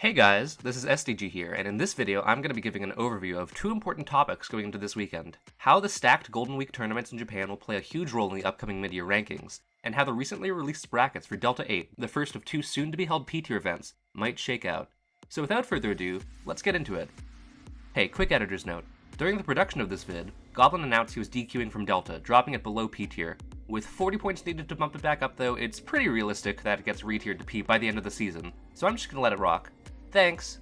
Hey guys, this is SDG here, and in this video I'm going to be giving an overview of two important topics going into this weekend. How the stacked Golden Week tournaments in Japan will play a huge role in the upcoming mid-year rankings, and how the recently released brackets for Delta 8, the first of two soon-to-be-held P-tier events, might shake out. So without further ado, let's get into it. Hey, quick editor's note. During the production of this vid, Goblin announced he was DQing from Delta, dropping it below P-tier. With 40 points needed to bump it back up though, it's pretty realistic that it gets re-tiered to P by the end of the season, so I'm just gonna let it rock. Thanks!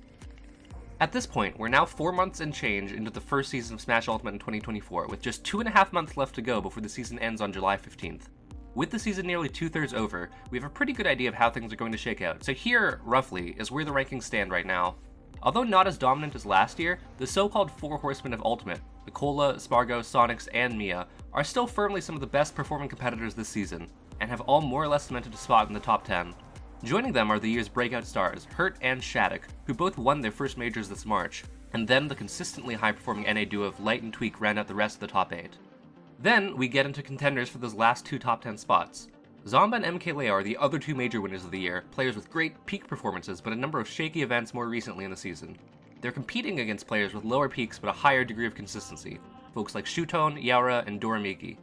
At this point, we're now 4 months and change into the first season of Smash Ultimate in 2024, with just 2.5 months left to go before the season ends on July 15th. With the season nearly 2/3 over, we have a pretty good idea of how things are going to shake out, so here, roughly, is where the rankings stand right now. Although not as dominant as last year, the so-called Four Horsemen of Ultimate, Nicola, Spargo, Sonics, and Mia, are still firmly some of the best performing competitors this season, and have all more or less cemented a spot in the top 10. Joining them are the year's breakout stars, Hurt and Shattuck, who both won their first majors this March, and then the consistently high-performing NA duo of Light and Tweak round out the rest of the top 8. Then, we get into contenders for those last two top 10 spots. Zomba and MKLeo are the other two major winners of the year, players with great peak performances but a number of shaky events more recently in the season. They're competing against players with lower peaks but a higher degree of consistency, folks like Shutone, Yaura, and Doramiki.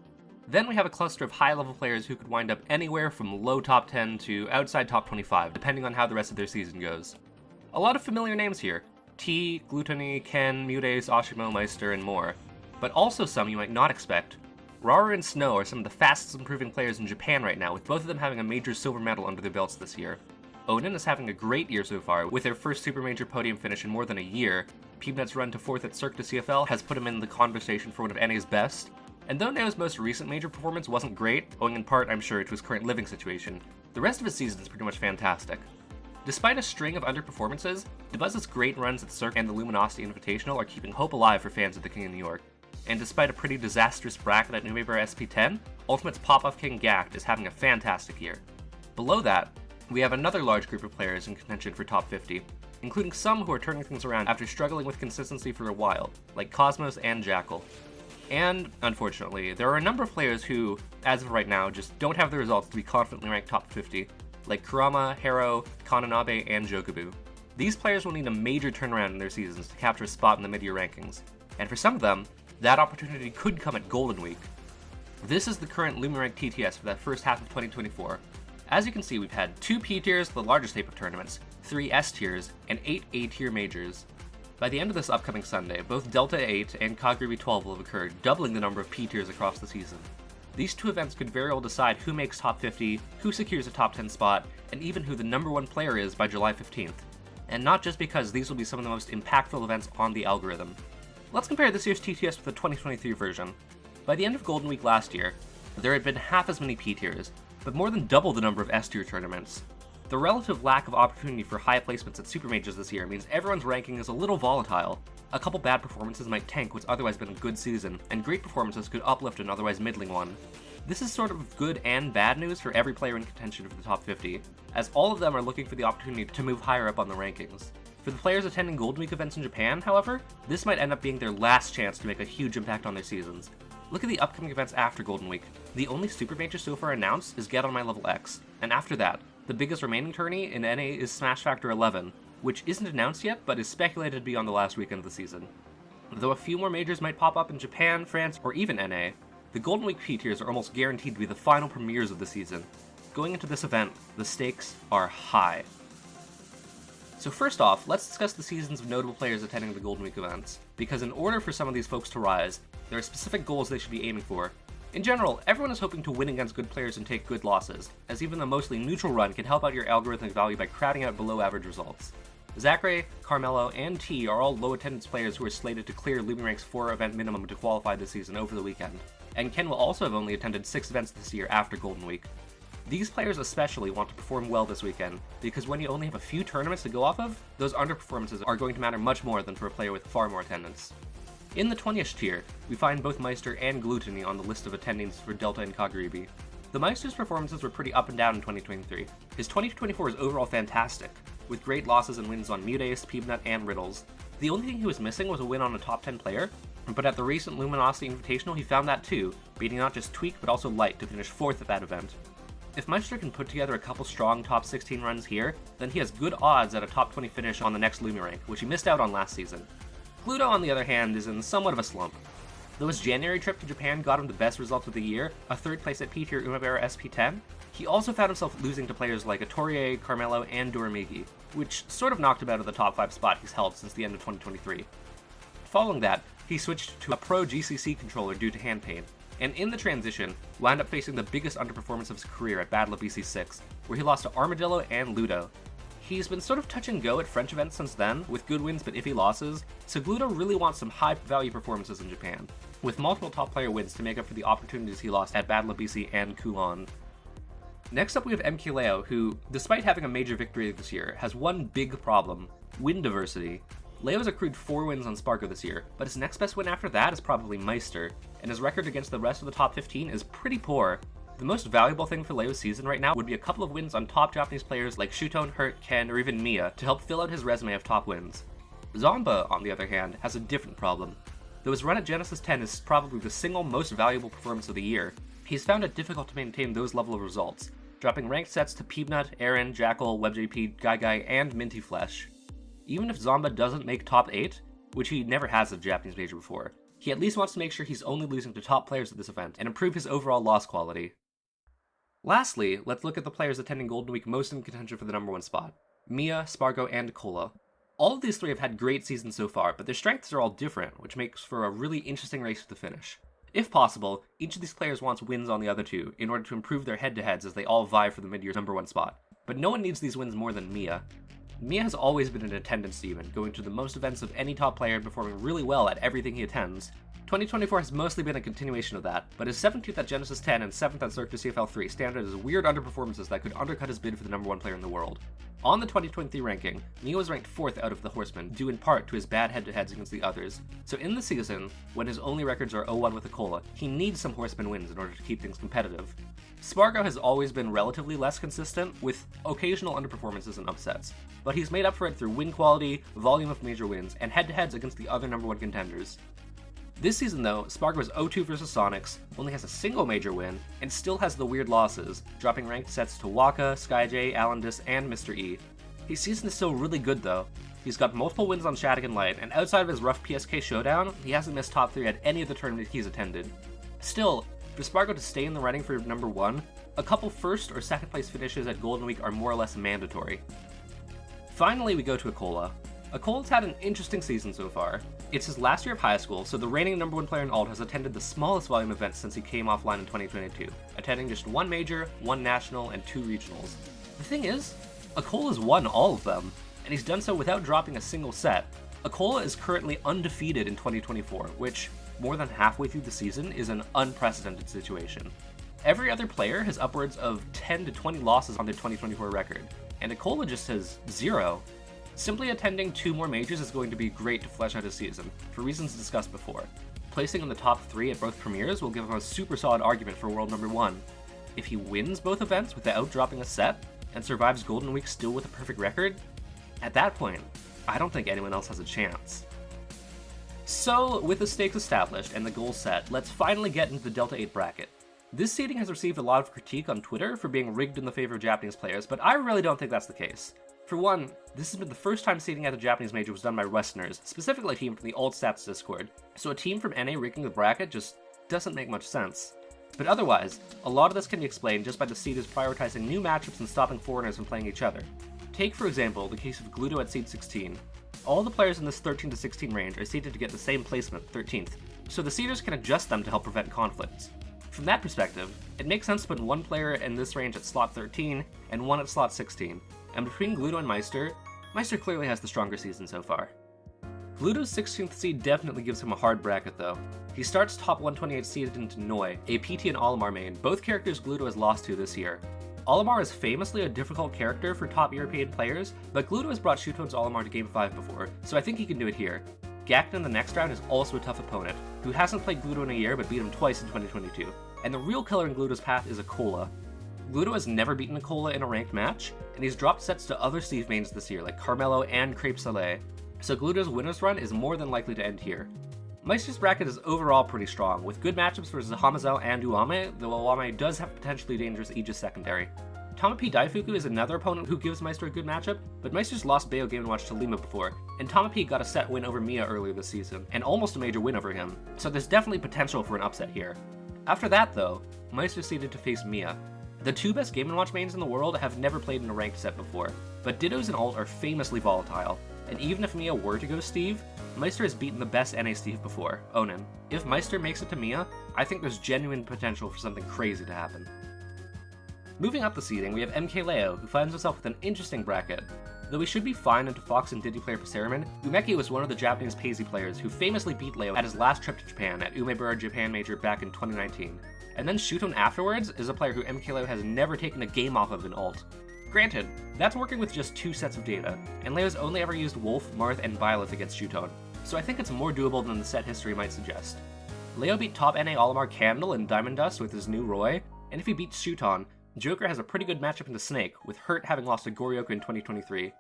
Then we have a cluster of high-level players who could wind up anywhere from low top 10 to outside top 25, depending on how the rest of their season goes. A lot of familiar names here: T, Gluttony, Ken, Mutes, Oshimo, Meister, and more. But also some you might not expect. Raru and Snow are some of the fastest improving players in Japan right now, with both of them having a major silver medal under their belts this year. Oden is having a great year so far, with their first super major podium finish in more than a year. Peanut's run to 4th at Cirque du CFL has put him in the conversation for one of NA's best. And though Neo's most recent major performance wasn't great, owing in part, I'm sure, to his current living situation, the rest of his season is pretty much fantastic. Despite a string of underperformances, Dabuz's great runs at Cirque and the Luminosity Invitational are keeping hope alive for fans of the King of New York. And despite a pretty disastrous bracket at Numeber SP10, Ultimate's Pop-Off King Gact is having a fantastic year. Below that, we have another large group of players in contention for top 50, including some who are turning things around after struggling with consistency for a while, like Cosmos and Jackal. And, unfortunately, there are a number of players who, as of right now, just don't have the results to be confidently ranked top 50, like Kurama, Hero, Kananabe, and Jokubu. These players will need a major turnaround in their seasons to capture a spot in the mid-year rankings, and for some of them, that opportunity could come at Golden Week. This is the current LumiRank TTS for that first half of 2024. As you can see, we've had 2 P-tiers, the largest type of tournaments, 3 S-tiers, and 8 A-tier majors. By the end of this upcoming Sunday, both Delta 8 and Kagurabi 12 will have occurred, doubling the number of P-tiers across the season. These two events could very well decide who makes top 50, who secures a top 10 spot, and even who the number 1 player is by July 15th. And not just because these will be some of the most impactful events on the algorithm. Let's compare this year's TTS with the 2023 version. By the end of Golden Week last year, there had been half as many P-tiers, but more than double the number of S-tier tournaments. The relative lack of opportunity for high placements at Super Majors this year means everyone's ranking is a little volatile. A couple bad performances might tank what's otherwise been a good season, and great performances could uplift an otherwise middling one. This is sort of good and bad news for every player in contention for the top 50, as all of them are looking for the opportunity to move higher up on the rankings. For the players attending Golden Week events in Japan, however, this might end up being their last chance to make a huge impact on their seasons. Look at the upcoming events after Golden Week. The only super major so far announced is Get On My Level X, and after that, the biggest remaining tourney in NA is Smash Factor 11, which isn't announced yet, but is speculated to be on the last weekend of the season. Though a few more majors might pop up in Japan, France, or even NA, the Golden Week P-tiers are almost guaranteed to be the final premieres of the season. Going into this event, the stakes are high. So first off, let's discuss the seasons of notable players attending the Golden Week events, because in order for some of these folks to rise, there are specific goals they should be aiming for. In general, everyone is hoping to win against good players and take good losses, as even the mostly neutral run can help out your algorithmic value by crowding out below average results. Zachary, Carmelo, and T are all low attendance players who are slated to clear LumiRank's 4 event minimum to qualify this season over the weekend, and Ken will also have only attended 6 events this year after Golden Week. These players especially want to perform well this weekend, because when you only have a few tournaments to go off of, those underperformances are going to matter much more than for a player with far more attendance. In the 20ish tier, we find both Meister and Gluttony on the list of attendings for Delta and Kagurabi. The Meister's performances were pretty up and down in 2023. His 2024 is overall fantastic, with great losses and wins on Mutes, Peanut, and Riddles. The only thing he was missing was a win on a top 10 player, but at the recent Luminosity Invitational he found that too, beating not just Tweak but also Light to finish 4th at that event. If Meister can put together a couple strong top 16 runs here, then he has good odds at a top 20 finish on the next Lumi rank, which he missed out on last season. Gluto, on the other hand, is in somewhat of a slump. Though his January trip to Japan got him the best results of the year, a 3rd place at P-Tier Umebara SP10, he also found himself losing to players like Atorie, Carmelo, and Duramigi, which sort of knocked him out of the top 5 spot he's held since the end of 2023. Following that, he switched to a Pro GCC controller due to hand pain, and in the transition, wound up facing the biggest underperformance of his career at Battle of BC6, where he lost to Armadillo and Ludo. He's been sort of touch and go at French events since then, with good wins but iffy losses, so Gluto really wants some high-value performances in Japan, with multiple top-player wins to make up for the opportunities he lost at Battle of BC and Kulan. Next up we have MKLeo, who, despite having a major victory this year, has one big problem: win diversity. Leo's accrued 4 wins on Spargo this year, but his next best win after that is probably Meister, and his record against the rest of the top 15 is pretty poor. The most valuable thing for Leo's season right now would be a couple of wins on top Japanese players like Shutone, Hurt, Ken, or even Mia to help fill out his resume of top wins. Zomba, on the other hand, has a different problem. Though his run at Genesis 10 is probably the single most valuable performance of the year, he's found it difficult to maintain those level of results, dropping ranked sets to Peanut, Aaron, Jackal, WebJP, Guy, and Minty Flesh. Even if Zomba doesn't make top 8, which he never has at a Japanese major before, he at least wants to make sure he's only losing to top players at this event and improve his overall loss quality. Lastly, let's look at the players attending Golden Week most in contention for the number 1 spot: Mia, Spargo, and Cola. All of these 3 have had great seasons so far, but their strengths are all different, which makes for a really interesting race to the finish. If possible, each of these players wants wins on the other 2 in order to improve their head-to-heads as they all vie for the mid-year number 1 spot, but no one needs these wins more than Mia. Mia has always been an attendance demon, going to the most events of any top player and performing really well at everything he attends. 2024 has mostly been a continuation of that, but his 17th at Genesis 10 and 7th at Cirque du CFL 3 stand out as weird underperformances that could undercut his bid for the number 1 player in the world. On the 2023 ranking, Mia was ranked 4th out of the Horsemen, due in part to his bad head-to-heads against the others. So in the season, when his only records are 0-1 with Akola, he needs some Horseman wins in order to keep things competitive. Spargo has always been relatively less consistent, with occasional underperformances and upsets, but he's made up for it through win quality, volume of major wins, and head-to-heads against the other number 1 contenders. This season though, Spargo is 0-2 versus Sonics, only has a single major win, and still has the weird losses, dropping ranked sets to Waka, SkyJ, Alandis, and Mr. E. His season is still really good though. He's got multiple wins on Shadigan Light, and outside of his rough PSK showdown, he hasn't missed top 3 at any of the tournaments he's attended. Still, for Spargo to stay in the running for number 1, a couple 1st or 2nd place finishes at Golden Week are more or less mandatory. Finally, we go to Akola. Akola's had an interesting season so far. It's his last year of high school, so the reigning number 1 player in Alt has attended the smallest volume events since he came offline in 2022, attending just 1 major, 1 national, and 2 regionals. The thing is, Akola's won all of them, and he's done so without dropping a single set. Akola is currently undefeated in 2024, which, more than halfway through the season, is an unprecedented situation. Every other player has upwards of 10 to 20 losses on their 2024 record, and Akola just has 0. Simply attending 2 more majors is going to be great to flesh out his season, for reasons discussed before. Placing in the top 3 at both premieres will give him a super solid argument for world number 1. If he wins both events without dropping a set, and survives Golden Week still with a perfect record, at that point, I don't think anyone else has a chance. So, with the stakes established and the goals set, let's finally get into the Delta 8 bracket. This seeding has received a lot of critique on Twitter for being rigged in the favor of Japanese players, but I really don't think that's the case. For one, this has been the first time seeding at a Japanese major was done by Westerners, specifically a team from the Old Stats Discord, so a team from NA rigging the bracket just doesn't make much sense. But otherwise, a lot of this can be explained just by the seeders prioritizing new matchups and stopping foreigners from playing each other. Take, for example, the case of Gluto at seed 16. All the players in this 13 to 16 range are seeded to get the same placement, 13th, so the seeders can adjust them to help prevent conflicts. From that perspective, it makes sense to put 1 player in this range at slot 13 and 1 at slot 16, and between Gluto and Meister clearly has the stronger season so far. Gluto's 16th seed definitely gives him a hard bracket though. He starts top 128 seeded into Noi, a PT and Olimar main, both characters Gluto has lost to this year. Olimar is famously a difficult character for top European players, but Gluto has brought Shutone's Olimar to Game 5 before, so I think he can do it here. Gakten in the next round is also a tough opponent, who hasn't played Gluto in a year but beat him twice in 2022, and the real killer in Gluto's path is Akola. Gluto has never beaten Akola in a ranked match, and he's dropped sets to other Steve mains this year like Carmelo and Crepe Soleil, so Gluto's winner's run is more than likely to end here. Meister's bracket is overall pretty strong, with good matchups versus Hamazel and Uame, though Uame does have potentially dangerous Aegis secondary. Tomopi Daifuku is another opponent who gives Meister a good matchup, but Meister's lost Bayo Game & Watch to Lima before, and Tomopi got a set win over Mia earlier this season, and almost a major win over him, so there's definitely potential for an upset here. After that though, Meister's seeded to face Mia. The two best Game & Watch mains in the world have never played in a ranked set before, but Dittos and Alt are famously volatile, and even if Mia were to go Steve, Meister has beaten the best NA Steve before, Onin. If Meister makes it to Mia, I think there's genuine potential for something crazy to happen. Moving up the seeding, we have MKLeo, who finds himself with an interesting bracket. Though he should be fine into Fox and Didi player Pasariman, Umeki was one of the Japanese Paisley players who famously beat Leo at his last trip to Japan at Umebura Japan Major back in 2019. And then Shuton afterwards is a player who MKLeo has never taken a game off of in Alt. Granted, that's working with just 2 sets of data, and Leo's only ever used Wolf, Marth, and Byleth against Shuton, so I think it's more doable than the set history might suggest. Leo beat top NA Olimar Candle in Diamond Dust with his new Roy, and if he beats Shuton, Joker has a pretty good matchup into Snake, with Hurt having lost to Goryoka in 2023.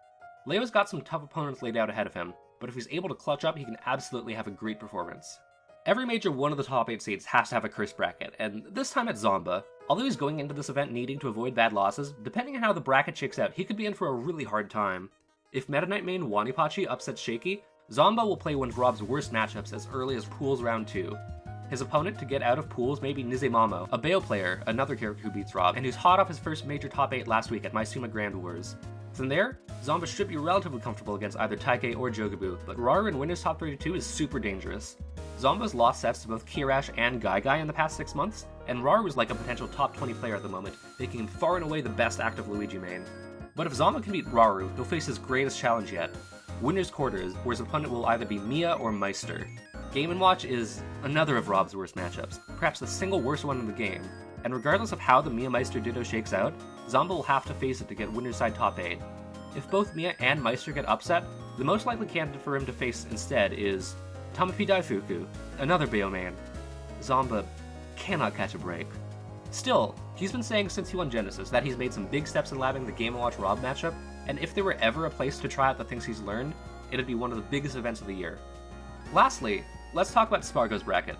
Leo's got some tough opponents laid out ahead of him, but if he's able to clutch up, he can absolutely have a great performance. Every major one of the top 8 seeds has to have a curse bracket, and this time it's Zomba. Although he's going into this event needing to avoid bad losses, depending on how the bracket shakes out, he could be in for a really hard time. If Meta Knight main Wanipachi upsets Shaky, Zomba will play one of Rob's worst matchups as early as Pools round 2. His opponent to get out of Pools may be Nizemamo, a Bayo player, another character who beats Rob, and who's hot off his first major top 8 last week at Maisuma Grand Wars. From there, Zomba should be relatively comfortable against either Taike or Jogabu, but Raru in Winners Top 32 is super dangerous. Zomba's lost sets to both Kirash and Guy in the past 6 months, and Raru is like a potential top 20 player at the moment, making him far and away the best active Luigi main. But if Zomba can beat Raru, he'll face his greatest challenge yet, Winners Quarters, where his opponent will either be Mia or Meister. Game & Watch is another of Rob's worst matchups, perhaps the single worst one in the game, and regardless of how the Mia Meister Ditto shakes out, Zomba will have to face it to get Winners side top 8. If both Mia and Meister get upset, the most likely candidate for him to face instead is Tomopi Daifuku, another Bayo main. Zomba cannot catch a break. Still, he's been saying since he won Genesis that he's made some big steps in labbing the Game & Watch Rob matchup, and if there were ever a place to try out the things he's learned, it'd be one of the biggest events of the year. Lastly, let's talk about Spargo's bracket.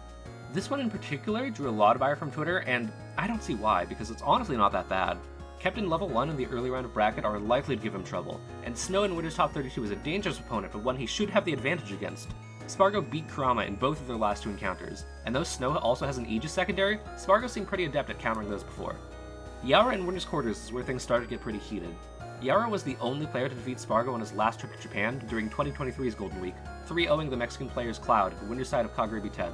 This one in particular drew a lot of ire from Twitter, and I don't see why, because it's honestly not that bad. Kept in level 1 in the early round of bracket are likely to give him trouble, and Snow in Winners Top 32 is a dangerous opponent, but one he should have the advantage against. Spargo beat Kurama in both of their last 2 encounters, and though Snow also has an Aegis secondary, Spargo seemed pretty adept at countering those before. Yaura in Winners Quarters is where things started to get pretty heated. Yaura was the only player to defeat Spargo on his last trip to Japan during 2023's Golden Week, 3-0ing the Mexican players Cloud, the winner's side of Kagurabi 10.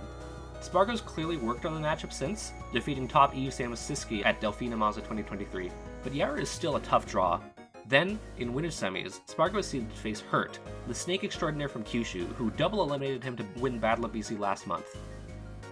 Spargo's clearly worked on the matchup since, defeating top EU Samus Siski at Delphina Mazda 2023, but Yaura is still a tough draw. Then, in Winners Semis, Spargo is seeded to face Hurt, the Snake Extraordinaire from Kyushu, who double eliminated him to win Battle of BC last month.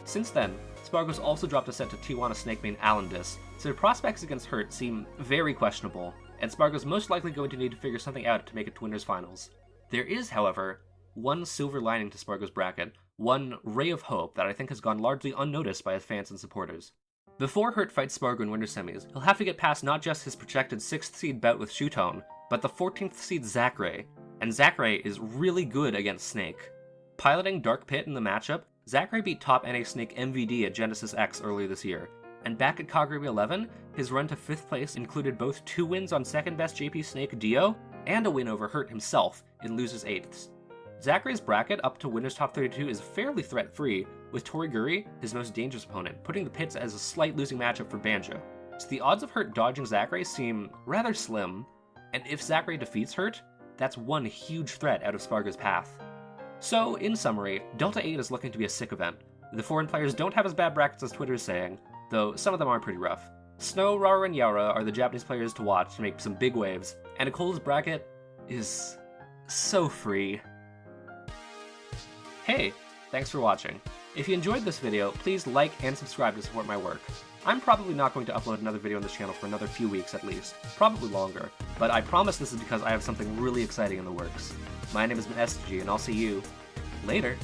Since then, Spargo's also dropped a set to Tijuana Snake main Alandis, so the prospects against Hurt seem very questionable, and Spargo's most likely going to need to figure something out to make it to Winners Finals. There is, however, one silver lining to Spargo's bracket, one ray of hope that I think has gone largely unnoticed by his fans and supporters. Before Hurt fights Spargo in Winners Semis, he'll have to get past not just his projected 6th seed bout with Shuton, but the 14th seed Zachary, and Zachary is really good against Snake. Piloting Dark Pit in the matchup, Zachary beat top NA Snake MVD at Genesis X earlier this year, and back at Kagurabi 11, his run to 5th place included both 2 wins on second best JP Snake Dio, and a win over Hurt himself in Losers 8ths. Zachary's bracket up to Winners Top 32 is fairly threat-free, with Toriguri, his most dangerous opponent, putting the pits as a slight losing matchup for Banjo. So the odds of Hurt dodging Zachary seem rather slim, and if Zachary defeats Hurt, that's one huge threat out of Spargo's path. So, in summary, Delta 8 is looking to be a sick event. The foreign players don't have as bad brackets as Twitter is saying, though some of them are pretty rough. Snow, Raru, and Yaura are the Japanese players to watch to make some big waves, and Nicole's bracket is so free. Hey, thanks for watching. If you enjoyed this video, please like and subscribe to support my work. I'm probably not going to upload another video on this channel for another few weeks at least, probably longer, but I promise this is because I have something really exciting in the works. My name has been SG, and I'll see you later.